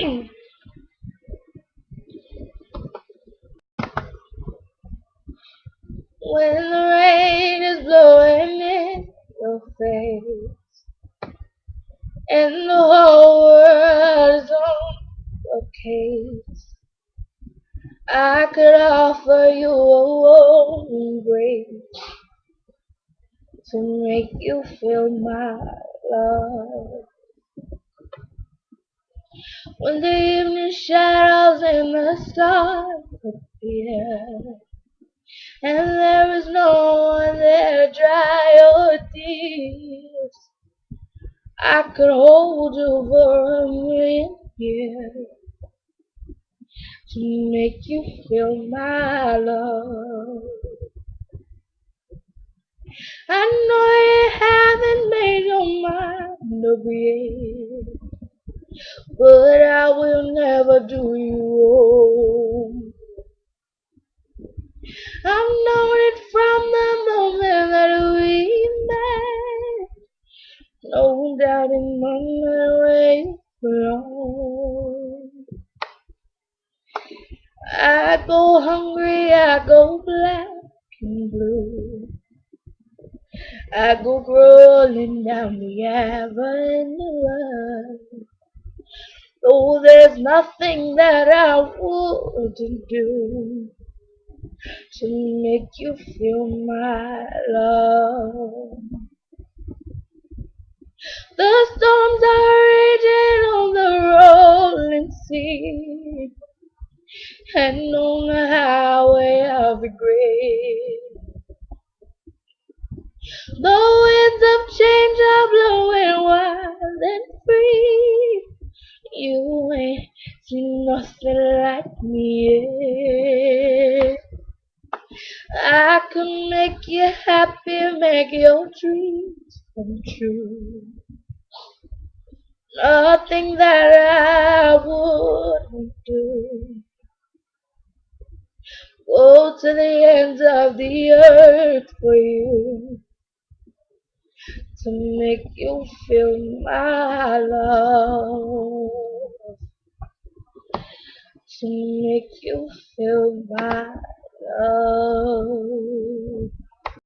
When the rain is blowing in your face and the whole world is on your case, I could offer you a warm embrace to make you feel my love. When the evening shadows and the stars appear, and there is no one there to dry your tears, I could hold you for 1,000,000 years to make you feel my love. I know you haven't made your mind up yet, but I will never do you wrong. I've known it from the moment that we met. No doubt in my way wrong. I go hungry, I go black and blue. I go crawling down the avenue. Oh, there's nothing that I wouldn't do to make you feel my love. The storms are raging on the rolling sea, and on the highway of regret. The winds of change are blowing wild and free. You ain't seen nothing like me yet. I can make you happy, make your dreams come true. Nothing that I wouldn't do. Go to the ends of the earth for you to make you feel my love. To make you feel my love.